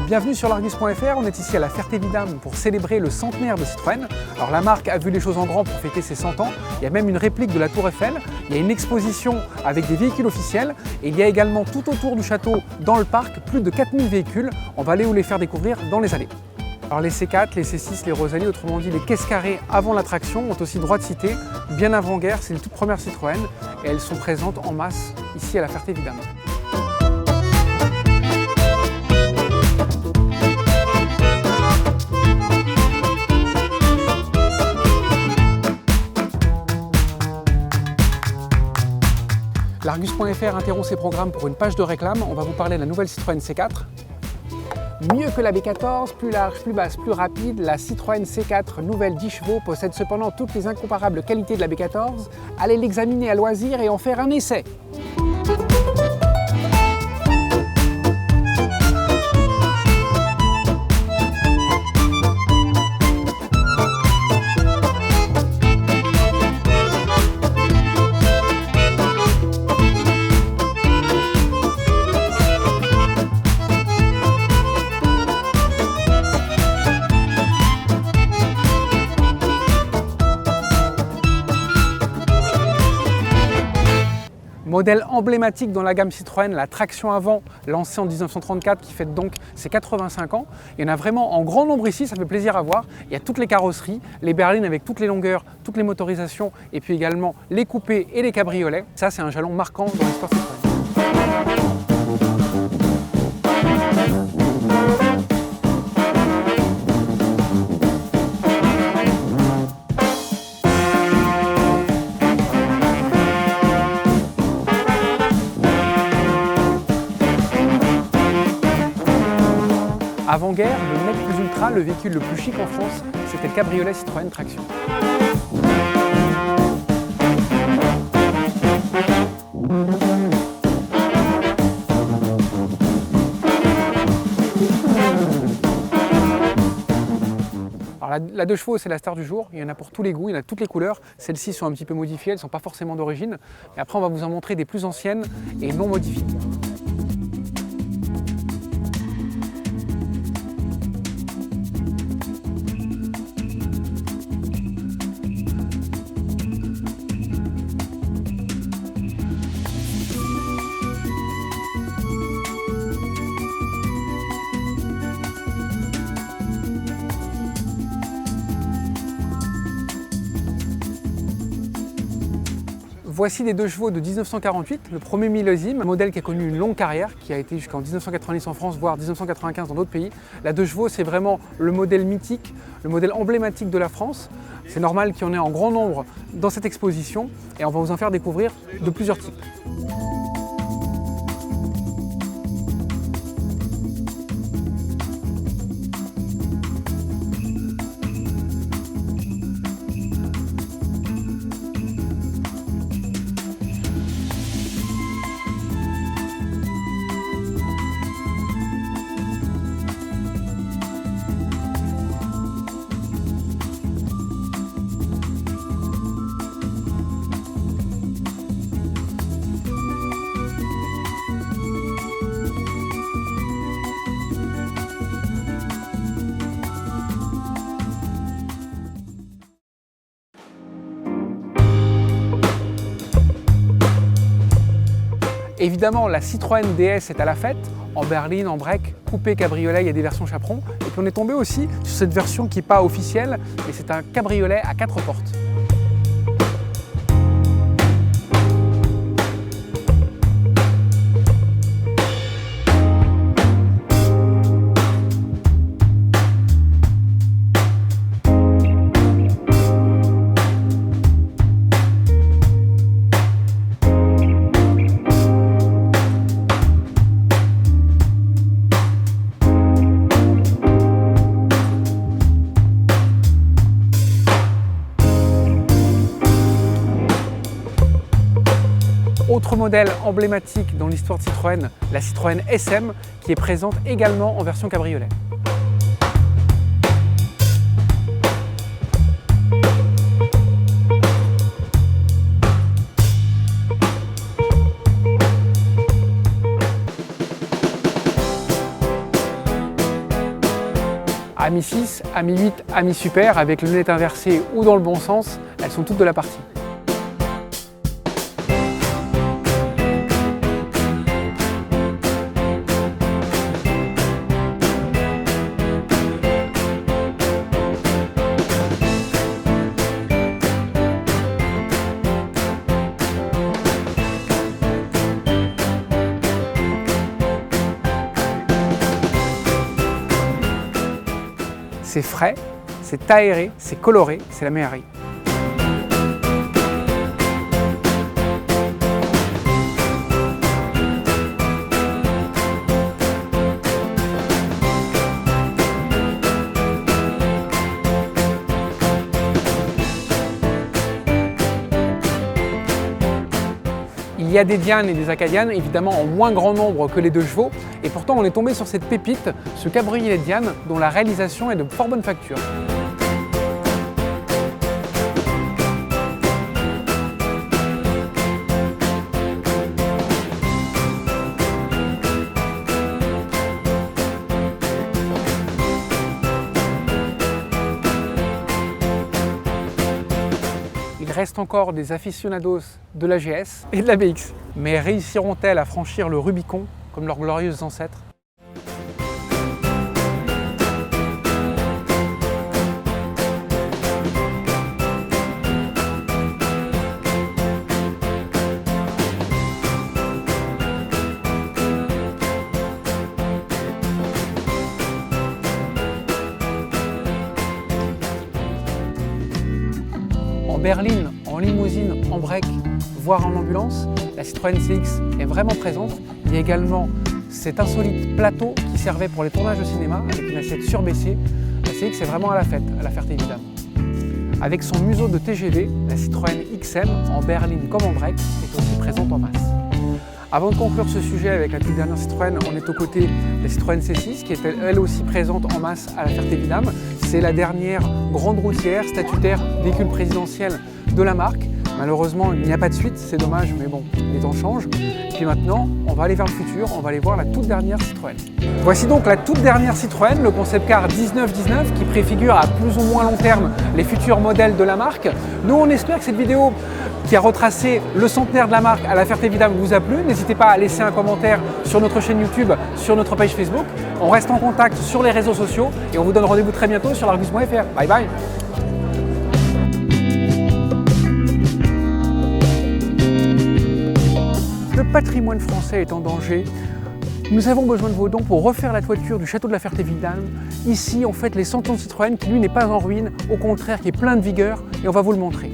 Bienvenue sur l'Argus.fr, on est ici à la Ferté-Vidame pour célébrer le centenaire de Citroën. Alors la marque a vu les choses en grand pour fêter ses 100 ans, il y a même une réplique de la Tour Eiffel, il y a une exposition avec des véhicules officiels et il y a également tout autour du château, dans le parc, plus de 4000 véhicules. On va aller vous les faire découvrir dans les allées. Alors les C4, les C6, les Rosalie, autrement dit les caisses carrées avant l'attraction, ont aussi droit de citer. Bien avant-guerre, c'est les toutes premières Citroën et elles sont présentes en masse ici à la Ferté-Vidame. L'Argus.fr interrompt ses programmes pour une page de réclame. On va vous parler de la nouvelle Citroën C4. Mieux que la B14, plus large, plus basse, plus rapide, la Citroën C4 nouvelle 10 chevaux possède cependant toutes les incomparables qualités de la B14. Allez l'examiner à loisir et en faire un essai. Modèle emblématique dans la gamme Citroën, la traction avant, lancée en 1934, qui fête donc ses 85 ans. Il y en a vraiment en grand nombre ici, ça fait plaisir à voir. Il y a toutes les carrosseries, les berlines avec toutes les longueurs, toutes les motorisations, et puis également les coupés et les cabriolets. Ça, c'est un jalon marquant dans l'histoire Citroën. Avant-guerre, le mec plus ultra, le véhicule le plus chic en France, c'était le cabriolet Citroën Traction. Alors la 2 chevaux, c'est la star du jour, il y en a pour tous les goûts, il y en a toutes les couleurs. Celles-ci sont un petit peu modifiées, elles ne sont pas forcément d'origine. Et après, on va vous en montrer des plus anciennes et non modifiées. Voici les 2 chevaux de 1948, le premier millésime, un modèle qui a connu une longue carrière, qui a été jusqu'en 1990 en France, voire 1995 dans d'autres pays. La 2 chevaux, c'est vraiment le modèle mythique, le modèle emblématique de la France. C'est normal qu'il y en ait en grand nombre dans cette exposition et on va vous en faire découvrir de plusieurs types. Évidemment, la Citroën DS est à la fête, en berline, en break, coupé, cabriolet, il y a des versions chaperon. Et puis on est tombé aussi sur cette version qui n'est pas officielle, mais c'est un cabriolet à 4 portes. Autre modèle emblématique dans l'histoire de Citroën, la Citroën SM, qui est présente également en version cabriolet. AMI 6, AMI 8, AMI Super, avec le lunette inversée ou dans le bon sens, elles sont toutes de la partie. C'est frais, c'est aéré, c'est coloré, c'est la meilleure. Il y a des Diane et des Acadianes, évidemment en moins grand nombre que les 2 chevaux, et pourtant on est tombé sur cette pépite, ce cabriolet Diane, dont la réalisation est de fort bonne facture. Il reste encore des aficionados de la GS et de la BX. Mais réussiront-elles à franchir le Rubicon comme leurs glorieux ancêtres ? En berline, en limousine, en break, voire en ambulance, la Citroën CX est vraiment présente. Il y a également cet insolite plateau qui servait pour les tournages de cinéma avec une assiette surbaissée. La CX est vraiment à la fête, à la Ferté-Vidame. Avec son museau de TGV, la Citroën XM, en berline comme en break, est aussi présente en masse. Avant de conclure ce sujet avec la toute dernière Citroën, on est aux côtés de la Citroën C6 qui est elle aussi présente en masse à la Ferté-Vidame. C'est la dernière grande routière statutaire véhicule présidentiel de la marque. Malheureusement, il n'y a pas de suite, c'est dommage, mais bon, les temps changent. Et puis maintenant, on va aller vers le futur, on va aller voir la toute dernière Citroën. Voici donc la toute dernière Citroën, le concept car 1919, qui préfigure à plus ou moins long terme les futurs modèles de la marque. Nous, on espère que cette vidéo qui a retracé le centenaire de la marque à la Ferté-Vidame vous a plu. N'hésitez pas à laisser un commentaire sur notre chaîne YouTube, sur notre page Facebook. On reste en contact sur les réseaux sociaux et on vous donne rendez-vous très bientôt sur l'Argus.fr. Bye bye. Le patrimoine français est en danger. Nous avons besoin de vos dons pour refaire la toiture du château de la Ferté-Vidame. Ici, on fête les 100 ans de Citroën qui, lui, n'est pas en ruine, au contraire, qui est plein de vigueur, et on va vous le montrer.